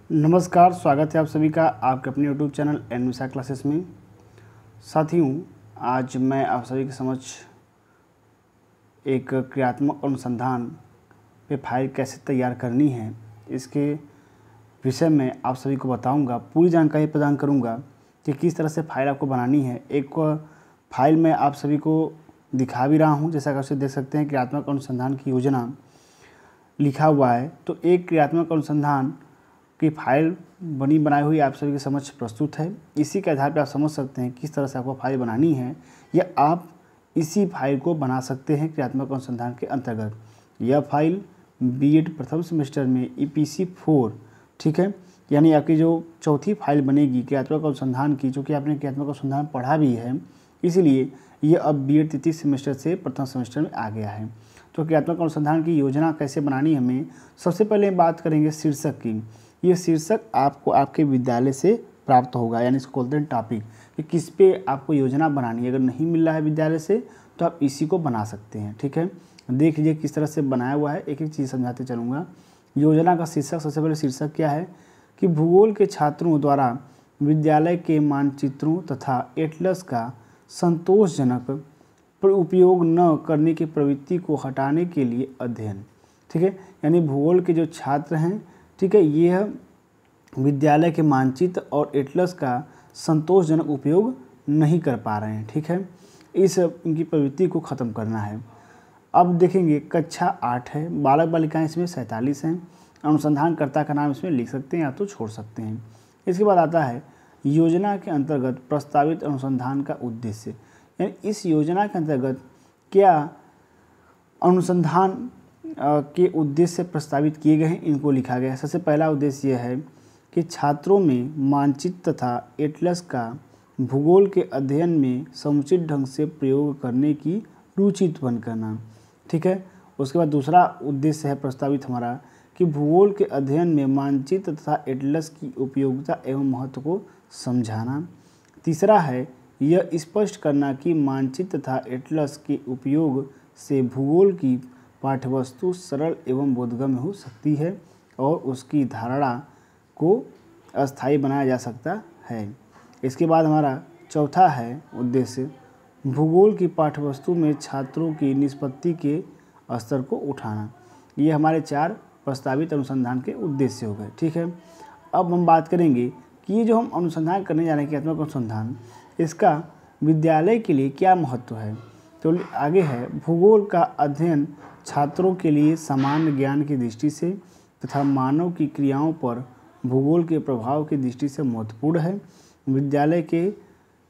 नमस्कार, स्वागत है आप सभी का आपके अपने यूट्यूब चैनल एनविसा क्लासेस में। साथियों, आज मैं आप सभी के समक्ष एक क्रियात्मक अनुसंधान पे फाइल कैसे तैयार करनी है इसके विषय में आप सभी को बताऊंगा। पूरी जानकारी प्रदान करूंगा कि किस तरह से फाइल आपको बनानी है। एक फाइल में आप सभी को दिखा भी रहा हूं, जैसा कि आप देख सकते हैं क्रियात्मक अनुसंधान की योजना लिखा हुआ है। तो एक क्रियात्मक अनुसंधान की फाइल बनी बनाई हुई आप सभी के समक्ष प्रस्तुत है। इसी के आधार पर आप समझ सकते हैं किस तरह से आपको फाइल बनानी है, या आप इसी फाइल को बना सकते हैं क्रियात्मक अनुसंधान के अंतर्गत। यह फाइल बीएड प्रथम सेमेस्टर में ईपीसी 4, ठीक है, यानी आपकी जो चौथी फाइल बनेगी क्रियात्मक अनुसंधान की, जो कि आपने क्रियात्मक अनुसंधान पढ़ा भी है, इसीलिए ये अब बीएड तृतीय सेमेस्टर से प्रथम सेमेस्टर में आ गया है। तो क्रियात्मक अनुसंधान की योजना कैसे बनानी है, हमें सबसे पहले बात करेंगे शीर्षक की। ये शीर्षक आपको आपके विद्यालय से प्राप्त होगा, यानी इसको बोलते हैं टॉपिक, कि किस पे आपको योजना बनानी है। अगर नहीं मिल रहा है विद्यालय से तो आप इसी को बना सकते हैं, ठीक है। देख लीजिए किस तरह से बनाया हुआ है, एक एक चीज़ समझाते चलूँगा। योजना का शीर्षक, सबसे पहले शीर्षक क्या है कि भूगोल के छात्रों द्वारा विद्यालय के मानचित्रों तथा एटलस का संतोषजनक उपयोग न करने की प्रवृत्ति को हटाने के लिए अध्ययन, ठीक है। यानी भूगोल के जो छात्र हैं, ठीक है, ये विद्यालय के मानचित्र और एटलस का संतोषजनक उपयोग नहीं कर पा रहे हैं, ठीक है। इनकी प्रवृत्ति को ख़त्म करना है। अब देखेंगे कक्षा 8 है, बालक बालिकाएं इसमें 47 हैं। अनुसंधानकर्ता का नाम इसमें लिख सकते हैं या तो छोड़ सकते हैं। इसके बाद आता है योजना के अंतर्गत प्रस्तावित अनुसंधान का उद्देश्य, यानी इस योजना के अंतर्गत क्या अनुसंधान के उद्देश्य प्रस्तावित किए गए हैं, इनको लिखा गया है। सबसे पहला उद्देश्य यह है कि छात्रों में मानचित्र तथा एटलस का भूगोल के अध्ययन में समुचित ढंग से प्रयोग करने की रुचि उत्पन्न करना, ठीक है। उसके बाद दूसरा उद्देश्य है प्रस्तावित हमारा कि भूगोल के अध्ययन में मानचित्र तथा एटलस की उपयोगिता एवं महत्व को समझाना। तीसरा है यह स्पष्ट करना कि मानचित्र तथा एटलस के उपयोग से भूगोल की पाठ्यवस्तु सरल एवं बोधगम्य हो सकती है और उसकी धारणा को अस्थायी बनाया जा सकता है। इसके बाद हमारा चौथा है उद्देश्य भूगोल की पाठ्यवस्तु में छात्रों की निष्पत्ति के स्तर को उठाना। ये हमारे 4 प्रस्तावित अनुसंधान के उद्देश्य हो गए, ठीक है। अब हम बात करेंगे कि ये जो हम अनुसंधान करने जा रहे हैं क्रियात्मक अनुसंधान, इसका विद्यालय के लिए क्या महत्व है। तो आगे है भूगोल का अध्ययन छात्रों के लिए सामान्य ज्ञान की दृष्टि से तथा मानव की क्रियाओं पर भूगोल के प्रभाव की दृष्टि से महत्वपूर्ण है। विद्यालय के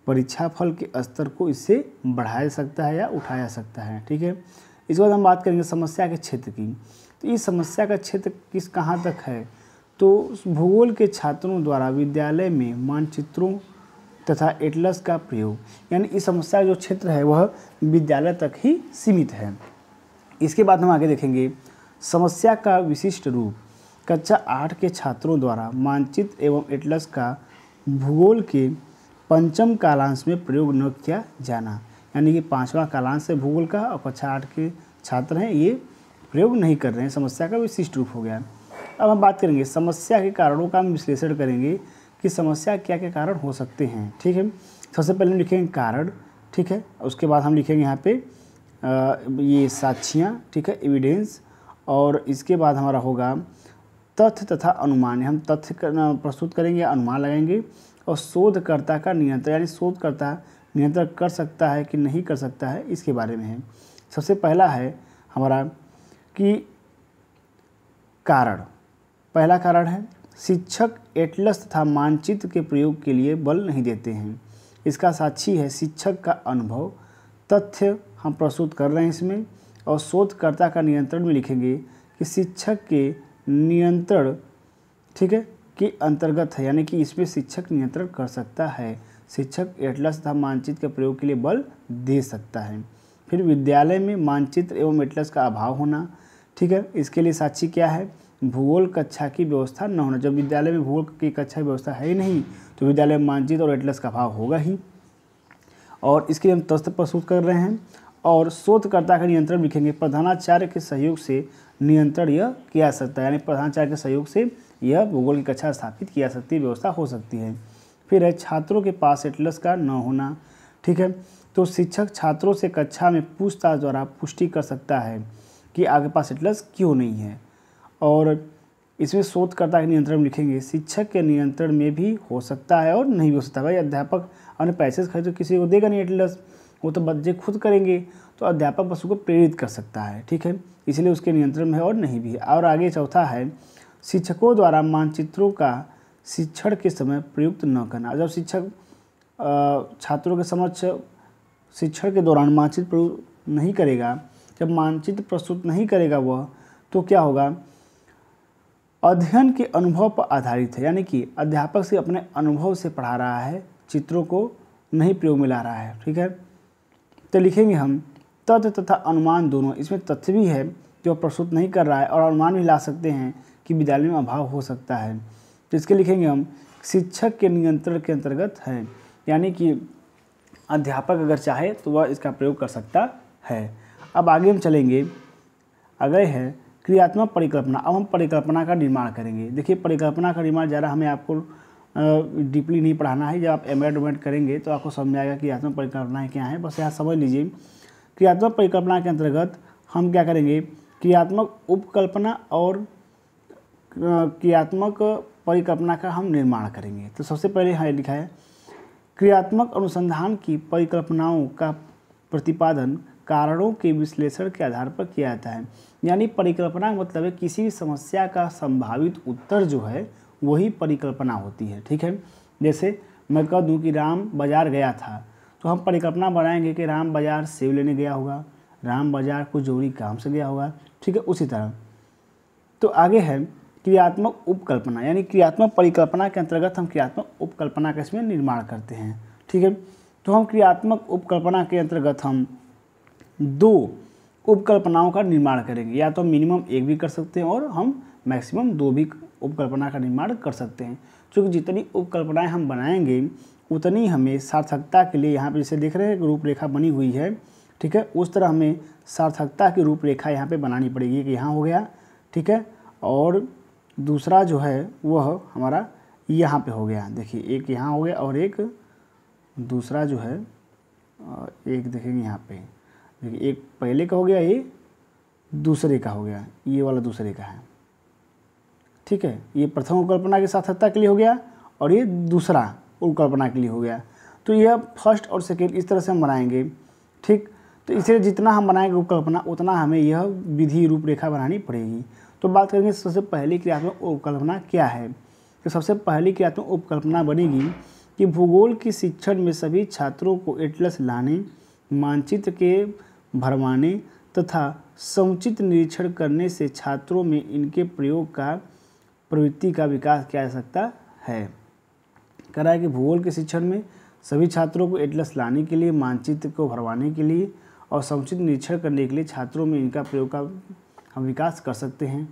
परीक्षाफल के स्तर को इससे बढ़ाया सकता है या उठाया सकता है, ठीक है। इसके बाद हम बात करेंगे समस्या के क्षेत्र की। तो इस समस्या का क्षेत्र कहाँ तक है, तो भूगोल के छात्रों द्वारा विद्यालय में मानचित्रों तथा एटलस का प्रयोग, यानी इस समस्या का जो क्षेत्र है वह विद्यालय तक ही सीमित है। इसके बाद हम आगे देखेंगे समस्या का विशिष्ट रूप। कक्षा 8 के छात्रों द्वारा मानचित्र एवं एटलस का भूगोल के पंचम कालांश में प्रयोग न किया जाना, यानी कि 5वां कालांश है भूगोल का और कक्षा 8 के छात्र हैं, ये प्रयोग नहीं कर रहे हैं। समस्या का विशिष्ट रूप हो गया। अब हम बात करेंगे समस्या के कारणों का हम विश्लेषण करेंगे कि समस्या क्या क्या कारण हो सकते हैं, ठीक है। सबसे पहले हम लिखेंगे कारण, ठीक है। उसके बाद हम लिखेंगे यहाँ पे ये साक्ष्याँ, ठीक है, एविडेंस। और इसके बाद हमारा होगा तथ्य तथा अनुमान। हम तथ्य प्रस्तुत करेंगे, अनुमान लगाएंगे। और शोधकर्ता का नियंत्रण, यानी शोधकर्ता नियंत्रण कर सकता है कि नहीं कर सकता है, इसके बारे में है। सबसे पहला है हमारा कि कारण। पहला कारण है शिक्षक एटलस तथा मानचित्र के प्रयोग के लिए बल नहीं देते हैं। इसका साक्षी है शिक्षक का अनुभव। तथ्य हम प्रस्तुत कर रहे हैं इसमें। और शोधकर्ता का नियंत्रण में लिखेंगे कि शिक्षक के नियंत्रण, ठीक है, के अंतर्गत है, यानी कि इसमें शिक्षक नियंत्रण कर सकता है। शिक्षक एटलस तथा मानचित्र के प्रयोग के लिए बल दे सकता है। फिर विद्यालय में मानचित्र एवं एटलस का अभाव होना, ठीक है। इसके लिए साक्षी क्या है, भूगोल कक्षा की व्यवस्था न होना। जब विद्यालय में भूगोल की कक्षा की व्यवस्था है ही नहीं तो विद्यालय में मानचित्र और एटलस का अभाव होगा ही। और इसके लिए हम तथ्य प्रस्तुत कर रहे हैं। और शोधकर्ता का नियंत्रण लिखेंगे, प्रधानाचार्य के सहयोग से नियंत्रण यह किया जा सकता है, यानी प्रधानाचार्य के सहयोग से यह भूगोल की कक्षा स्थापित की जा सकती है, व्यवस्था हो सकती है। फिर है छात्रों के पास एटलस का न होना। ठीक है, तो शिक्षक छात्रों से कक्षा में पूछताछ द्वारा पुष्टि कर सकता है कि आपके पास एटलस क्यों नहीं है। और इसमें शोधकर्ता के नियंत्रण में लिखेंगे, शिक्षक के नियंत्रण में भी हो सकता है और नहीं भी हो सकता। भाई अध्यापक अपने पैसे से खरीद तो किसी को देगा नहीं एटलस, वो तो बच्चे खुद करेंगे, तो अध्यापक बस उसको प्रेरित कर सकता है। ठीक है, इसलिए उसके नियंत्रण में है और नहीं भी है। और आगे चौथा है, शिक्षकों द्वारा मानचित्रों का शिक्षण के समय प्रयुक्त न करना। जब शिक्षक छात्रों के समक्ष शिक्षण के दौरान मानचित्र प्रयुक्त नहीं करेगा, जब मानचित्र प्रस्तुत नहीं करेगा वह, तो क्या होगा, अध्ययन के अनुभव पर आधारित है, यानी कि अध्यापक से अपने अनुभव से पढ़ा रहा है, चित्रों को नहीं प्रयोग में ला रहा है। ठीक है, तो लिखेंगे हम तथ्य तथा अनुमान दोनों। इसमें तथ्य भी है जो प्रस्तुत नहीं कर रहा है और अनुमान भी ला सकते हैं कि विद्यालय में अभाव हो सकता है। तो इसके लिखेंगे हम शिक्षक के नियंत्रण के अंतर्गत है, यानी कि अध्यापक अगर चाहे तो वह इसका प्रयोग कर सकता है। अब आगे हम चलेंगे, अगले है क्रियात्मक परिकल्पना। अब हम परिकल्पना का निर्माण करेंगे। देखिए परिकल्पना का निर्माण ज़्यादा हमें आपको डीपली नहीं पढ़ाना है। जब आप एम.एड करेंगे तो आपको समझ में आएगा कि क्रियात्मक परिकल्पनाएँ क्या हैं, बस यहाँ समझ लीजिए। क्रियात्मक परिकल्पना के अंतर्गत हम क्या करेंगे, क्रियात्मक उपकल्पना और क्रियात्मक परिकल्पना का हम निर्माण करेंगे। तो सबसे पहले यहाँ लिखा है, क्रियात्मक अनुसंधान की परिकल्पनाओं का प्रतिपादन कारणों के विश्लेषण के आधार पर किया जाता है। यानी परिकल्पना मतलब है किसी भी समस्या का संभावित उत्तर जो है वही परिकल्पना होती है। ठीक है, जैसे मैं कह दूं कि राम बाजार गया था, तो हम परिकल्पना बनाएंगे कि राम बाजार सेब लेने गया होगा, राम बाजार को जरूरी काम से गया होगा। ठीक है, उसी तरह तो आगे है क्रियात्मक उपकल्पना, यानी क्रियात्मक परिकल्पना के अंतर्गत हम क्रियात्मक उपकल्पना का इसमें निर्माण करते हैं। ठीक है, तो हम क्रियात्मक उपकल्पना के अंतर्गत हम 2 उपकल्पनाओं का निर्माण करेंगे, या तो मिनिमम 1 भी कर सकते हैं और हम मैक्सिमम 2 भी उपकल्पना का निर्माण कर सकते हैं। क्योंकि जितनी उपकल्पनाएं हम बनाएंगे उतनी हमें सार्थकता के लिए, यहाँ पे जैसे देख रहे हैं रूपरेखा बनी हुई है, ठीक है, उस तरह हमें सार्थकता की रूपरेखा यहाँ पे बनानी पड़ेगी कि यहाँ हो गया। ठीक है, और दूसरा जो है वह हमारा यहाँ पे हो गया। देखिए एक यहाँ हो गया और एक दूसरा जो है एक देखेंगे यहाँ पे, देखिए एक पहले का हो गया, ये दूसरे का हो गया, ये वाला दूसरे का है। ठीक है, ये प्रथम उपकल्पना की सार्थकता के लिए हो गया और ये दूसरा उपकल्पना के लिए हो गया। तो यह फर्स्ट और सेकेंड इस तरह से हम बनाएंगे। ठीक, तो इसलिए जितना हम बनाएंगे उपकल्पना उतना हमें यह विधि रूपरेखा बनानी पड़ेगी। तो बात करेंगे सबसे पहली क्रियात्मक उपकल्पना क्या है। तो सबसे पहली क्रियात्मक उपकल्पना बनेगी कि भूगोल की शिक्षण में सभी छात्रों को एटलस लाने, मानचित्र के भरवाने तथा समुचित निरीक्षण करने से छात्रों में इनके प्रयोग का प्रवृत्ति का विकास किया जा सकता है। कह रहा है कि भूगोल के शिक्षण में सभी छात्रों को एटलस लाने के लिए, मानचित्र को भरवाने के लिए और समुचित निरीक्षण करने के लिए छात्रों में इनका प्रयोग का हम विकास कर सकते हैं।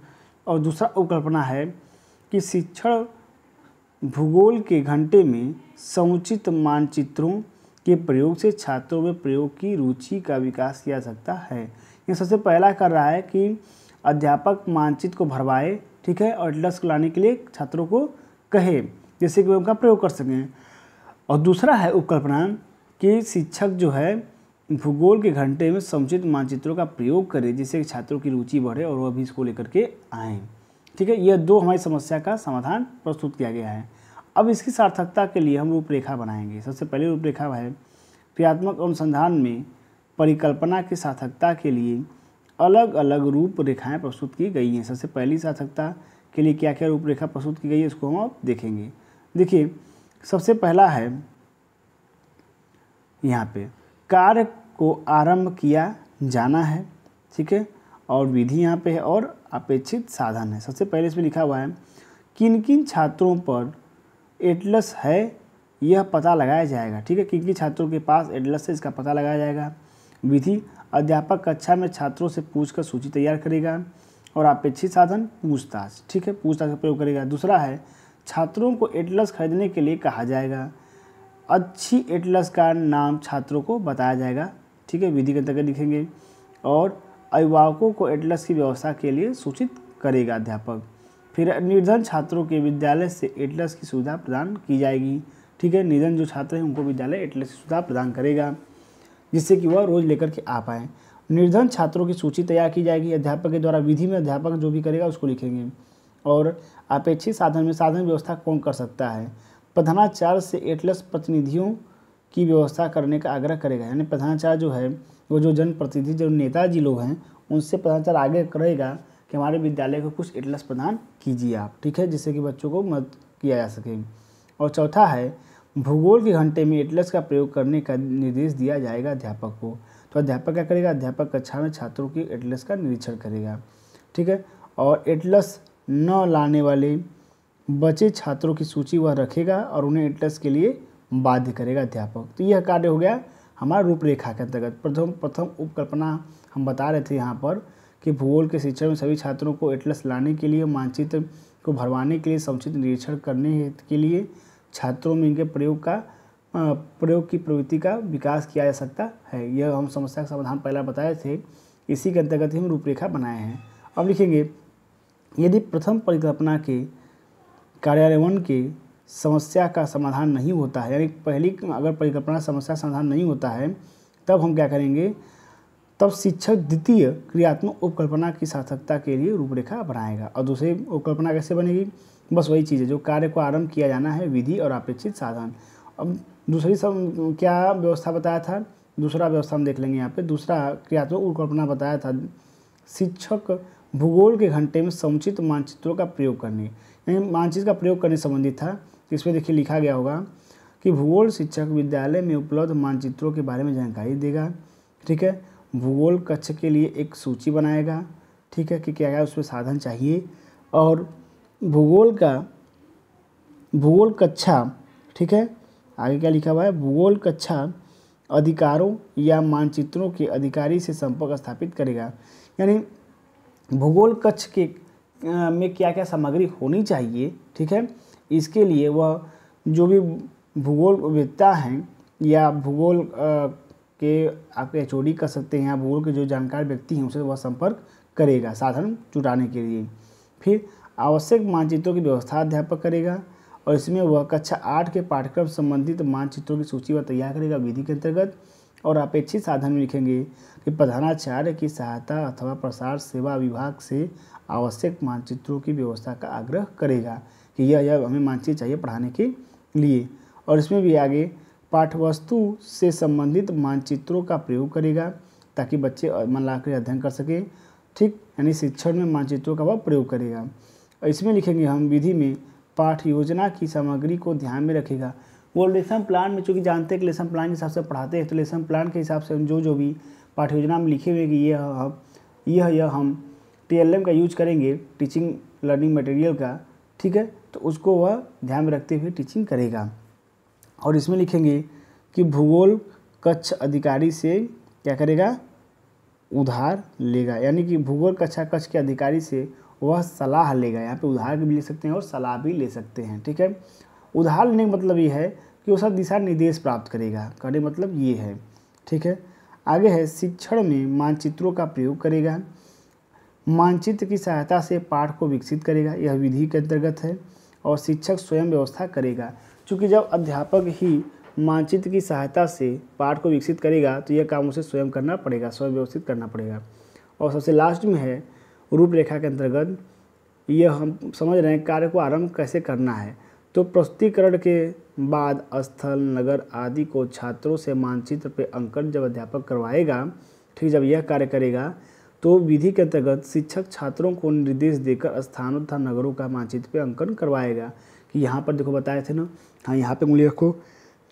और दूसरा उपकल्पना है कि शिक्षण भूगोल के घंटे में समुचित मानचित्रों के प्रयोग से छात्रों में प्रयोग की रुचि का विकास किया जा सकता है। ये सबसे पहला कर रहा है कि अध्यापक मानचित्र को भरवाए, ठीक है, और एटलस लाने के लिए छात्रों को कहे जिससे कि वे उनका प्रयोग कर सकें। और दूसरा है उपकल्पना कि शिक्षक जो है भूगोल के घंटे में समुचित मानचित्रों का प्रयोग करे जिससे कि छात्रों की रुचि बढ़े और वह भी इसको लेकर के आएँ। ठीक है, यह 2 हमारी समस्या का समाधान प्रस्तुत किया गया है। अब इसकी सार्थकता के लिए हम रूपरेखा बनाएंगे। सबसे पहले रूपरेखा है क्रियात्मक अनुसंधान में परिकल्पना की सार्थकता के लिए अलग अलग रूपरेखाएं प्रस्तुत की गई हैं। सबसे पहली सार्थकता के लिए क्या क्या रूपरेखा प्रस्तुत की गई है इसको हम अब देखेंगे। देखिए सबसे पहला है यहाँ पे कार्य को आरंभ किया जाना है, ठीक है, और विधि यहाँ पे है और अपेक्षित साधन है। सबसे पहले इसमें लिखा हुआ है किन किन छात्रों पर एटलस है यह पता लगाया जाएगा। ठीक है, किन किन छात्रों के पास एटलस है इसका पता लगाया जाएगा। विधि अध्यापक कक्षा में छात्रों से पूछकर सूची तैयार करेगा और अपेक्षित साधन पूछताछ, ठीक है, पूछताछ का प्रयोग करेगा। दूसरा है छात्रों को एटलस खरीदने के लिए कहा जाएगा। अच्छी एटलस का नाम छात्रों को बताया जाएगा, ठीक है, विधि के अंतर्गत लिखेंगे। और अभिभावकों को एटलस की व्यवस्था के लिए सूचित करेगा अध्यापक। फिर निर्धन छात्रों के विद्यालय से एटलस की सुविधा प्रदान की जाएगी। ठीक है, निर्धन जो छात्र हैं उनको विद्यालय एटलस की सुविधा प्रदान करेगा जिससे कि वह रोज़ लेकर के आ पाएँ। निर्धन छात्रों की सूची तैयार की जाएगी अध्यापक के द्वारा। विधि में अध्यापक जो भी करेगा उसको लिखेंगे। और अपेक्षित साधन में साधन व्यवस्था कौन कर सकता है? प्रधानाचार्य से एटलस प्रतिनिधियों की व्यवस्था करने का आग्रह करेगा। यानी प्रधानाचार्य जो है वो जो जनप्रतिनिधि जो नेताजी लोग हैं उनसे प्रधानाचार्य आगे करेगा कि हमारे विद्यालय को कुछ एटलस प्रदान कीजिए आप। ठीक है, जिससे कि बच्चों को मदद किया जा सके। और चौथा है भूगोल के घंटे में एटलस का प्रयोग करने का निर्देश दिया जाएगा अध्यापक को। तो अध्यापक क्या करेगा? अध्यापक कक्षा में छात्रों की एटलस का निरीक्षण करेगा। ठीक है, और एटलस न लाने वाले बचे छात्रों की सूची वह रखेगा और उन्हें एटलस के लिए बाध्य करेगा अध्यापक। तो यह कार्य हो गया हमारा रूपरेखा के अंतर्गत। प्रथम उपकल्पना हम बता रहे थे यहाँ पर कि भूगोल के शिक्षण में सभी छात्रों को एटलस लाने के लिए, मानचित्र को भरवाने के लिए, समुचित निरीक्षण करने के लिए छात्रों में इनके प्रयोग की प्रवृत्ति का विकास किया जा सकता है। यह हम समस्या का समाधान पहला बताए थे, इसी के अंतर्गत ही हम रूपरेखा बनाए हैं। अब लिखेंगे यदि प्रथम परिकल्पना के कार्यान्वयन के समस्या का समाधान नहीं होता है, यानी पहली अगर परिकल्पना समस्या समाधान नहीं होता है तब हम क्या करेंगे? तब शिक्षक द्वितीय क्रियात्मक उपकल्पना की सार्थकता के लिए रूपरेखा बनाएगा। और दूसरी उपकल्पना कैसे बनेगी? बस वही चीज़ है जो कार्य को आरंभ किया जाना है, विधि और अपेक्षित साधन। अब दूसरी क्या व्यवस्था बताया था? दूसरा व्यवस्था हम देख लेंगे यहाँ पे। दूसरा क्रियात्मक उपकल्पना बताया था शिक्षक भूगोल के घंटे में समुचित मानचित्रों का प्रयोग करने, यानी मानचित्र का प्रयोग करने संबंधित था। इसमें देखिए लिखा गया होगा कि भूगोल शिक्षक विद्यालय में उपलब्ध मानचित्रों के बारे में जानकारी देगा। ठीक है, भूगोल कक्ष के लिए एक सूची बनाएगा। ठीक है, कि क्या क्या उसमें साधन चाहिए। और भूगोल कक्षा, ठीक है, आगे क्या लिखा हुआ है? भूगोल कक्षा अधिकारों या मानचित्रों के अधिकारी से संपर्क स्थापित करेगा। यानी भूगोल कक्ष के में क्या क्या सामग्री होनी चाहिए, ठीक है, इसके लिए वह जो भी भूगोलवेत्ता हैं या भूगोल के आपके एचओडी कर सकते हैं या भूगोल के जो जानकार व्यक्ति हैं उनसे वह संपर्क करेगा साधन जुटाने के लिए। फिर आवश्यक मानचित्रों की व्यवस्था अध्यापक करेगा और इसमें वह कक्षा 8 के पाठ्यक्रम संबंधित मानचित्रों की सूची वह तैयार करेगा विधि के अंतर्गत। और अपेक्षित साधन में लिखेंगे कि प्रधानाचार्य की सहायता अथवा प्रसार सेवा विभाग से आवश्यक मानचित्रों की व्यवस्था का आग्रह करेगा कि यह हमें मानचित्र चाहिए पढ़ाने के लिए। और इसमें भी आगे पाठ्यवस्तु से संबंधित मानचित्रों का प्रयोग करेगा ताकि बच्चे मन लगाकर अध्ययन कर सकें। ठीक, यानी शिक्षण में मानचित्रों का वह प्रयोग करेगा। और इसमें लिखेंगे हम विधि में पाठ योजना की सामग्री को ध्यान में रखेगा। वो लेसन प्लान में चूँकि जानते हैं कि लेसन प्लान के हिसाब से पढ़ाते हैं, तो लेसन प्लान के हिसाब से हम जो भी पाठ योजना में लिखे हुए कि यह हम TLM का यूज करेंगे, टीचिंग लर्निंग मटेरियल का। ठीक है, तो उसको वह ध्यान में रखते हुए टीचिंग करेगा। और इसमें लिखेंगे कि भूगोल कक्ष अधिकारी से क्या करेगा? उधार लेगा, यानी कि भूगोल कक्षा कक्ष के अधिकारी से वह सलाह लेगा। यहाँ पे उधार भी ले सकते हैं और सलाह भी ले सकते हैं। ठीक है, उधार लेने का मतलब ये है कि वो सब दिशा निर्देश प्राप्त करेगा, कहने मतलब ये है। ठीक है, आगे है शिक्षण में मानचित्रों का प्रयोग करेगा, मानचित्र की सहायता से पाठ को विकसित करेगा, यह विधि के अंतर्गत है। और शिक्षक स्वयं व्यवस्था करेगा, क्योंकि जब अध्यापक ही मानचित्र की सहायता से पाठ को विकसित करेगा तो यह काम उसे स्वयं करना पड़ेगा, स्वयं व्यवस्थित करना पड़ेगा। और सबसे लास्ट में है रूपरेखा के अंतर्गत यह हम समझ रहे हैं कार्य को आरंभ कैसे करना है। तो प्रस्तुतिकरण के बाद स्थल, नगर आदि को छात्रों से मानचित्र पे अंकन जब अध्यापक करवाएगा, ठीक, जब यह कार्य करेगा तो विधि के अंतर्गत शिक्षक छात्रों को निर्देश देकर स्थानों तथा नगरों का मानचित्र पे अंकन करवाएगा। कि यहाँ पर देखो बताए थे ना, हाँ यहाँ पे उंगली रखो,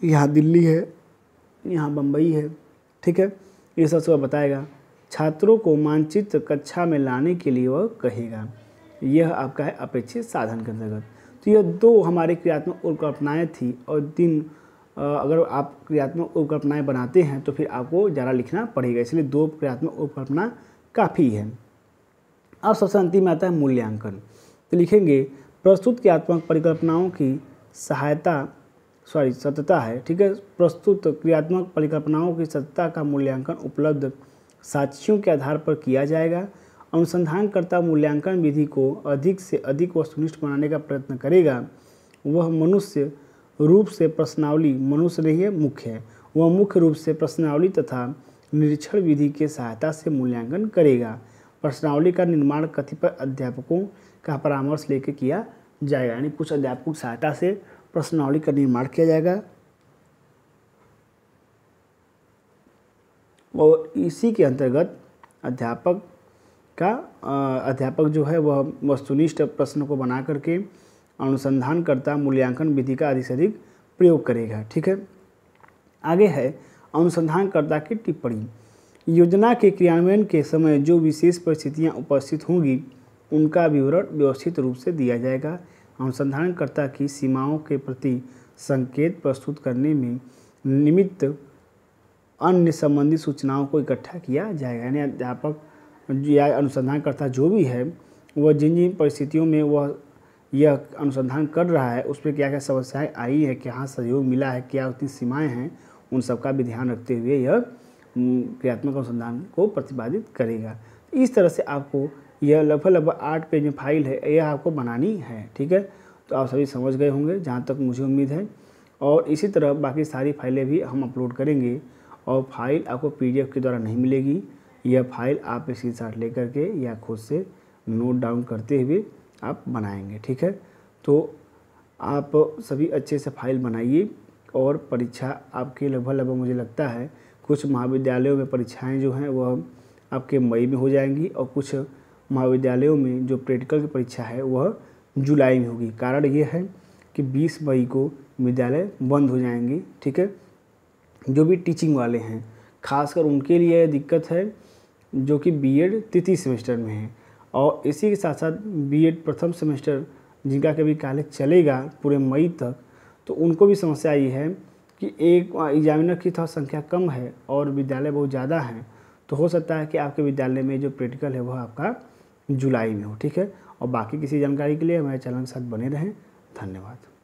यहाँ दिल्ली है, यहाँ बम्बई है। ठीक है, ये सब बताएगा। छात्रों को मानचित्र कक्षा में लाने के लिए वह कहेगा। यह आपका है अपेक्षित साधन के अंतर्गत। तो यह दो हमारी क्रियात्मक उपकल्पनाएँ थी। और अगर आप क्रियात्मक उपकल्पनाएँ बनाते हैं तो फिर आपको ज़्यादा लिखना पड़ेगा, इसलिए दो क्रियात्मक उपकल्पना काफ़ी है। अब सबसे अंतिम में आता है मूल्यांकन। तो लिखेंगे प्रस्तुत क्रियात्मक परिकल्पनाओं की सत्यता है। ठीक है, प्रस्तुत क्रियात्मक परिकल्पनाओं की सत्यता का मूल्यांकन उपलब्ध साक्ष्यों के आधार पर किया जाएगा। अनुसंधानकर्ता मूल्यांकन विधि को अधिक से अधिक वस्तुनिष्ठ बनाने का प्रयत्न करेगा। वह मनुष्य रूप से प्रश्नावली, मनुष्य नहीं है, मुख्य है, वह मुख्य रूप से प्रश्नावली तथा निरीक्षण विधि के सहायता से मूल्यांकन करेगा। प्रश्नावली का निर्माण कतिपय अध्यापकों का परामर्श लेकर किया जाएगा, यानी कुछ अध्यापकों की सहायता से प्रश्नावली का निर्माण किया जाएगा और इसी के अंतर्गत अध्यापक जो है वह वस्तुनिष्ठ प्रश्न को बना करके अनुसंधानकर्ता मूल्यांकन विधि का अधिक से अधिक प्रयोग करेगा। ठीक है, आगे है अनुसंधानकर्ता की टिप्पणी। योजना के क्रियान्वयन के समय जो विशेष परिस्थितियां उपस्थित होंगी उनका विवरण व्यवस्थित रूप से दिया जाएगा। अनुसंधानकर्ता की सीमाओं के प्रति संकेत प्रस्तुत करने में निमित्त अन्य संबंधित सूचनाओं को इकट्ठा किया जाएगा, यानी अध्यापक या अनुसंधानकर्ता जो भी है वह जिन जिन परिस्थितियों में वह यह अनुसंधान कर रहा है उसमें क्या क्या समस्याएं आई है, क्या सहयोग मिला है, क्या उतनी सीमाएं हैं, उन सबका भी ध्यान रखते हुए यह क्रियात्मक अनुसंधान को प्रतिपादित करेगा। इस तरह से आपको यह लगभग 8 पेज में फाइल है, यह आपको बनानी है। ठीक है, तो आप सभी समझ गए होंगे जहाँ तक मुझे उम्मीद है, और इसी तरह बाकी सारी फाइलें भी हम अपलोड करेंगे और फाइल आपको PDF के द्वारा नहीं मिलेगी। यह फाइल आप स्क्रीनशॉट लेकर के या खुद से नोट डाउन करते हुए आप बनाएंगे। ठीक है, तो आप सभी अच्छे से फाइल बनाइए और परीक्षा आपके लगभग मुझे लगता है कुछ महाविद्यालयों में परीक्षाएं जो हैं वह आपके मई में हो जाएंगी और कुछ महाविद्यालयों में जो प्रैक्टिकल की परीक्षा है वह जुलाई में होगी। कारण ये है कि 20 मई को विद्यालय बंद हो जाएंगे। ठीक है, जो भी टीचिंग वाले हैं खासकर उनके लिए दिक्कत है जो कि BEd तृतीय सेमेस्टर में है, और इसी के साथ साथ BEd प्रथम सेमेस्टर जिनका कभी कॉलेज चलेगा पूरे मई तक, तो उनको भी समस्या ये है कि एक एग्जामिनर की थोड़ा संख्या कम है और विद्यालय बहुत ज़्यादा हैं, तो हो सकता है कि आपके विद्यालय में जो प्रैक्टिकल है वह आपका जुलाई में हो। ठीक है, और बाकी किसी जानकारी के लिए हमारे चैनल के साथ बने रहें। धन्यवाद।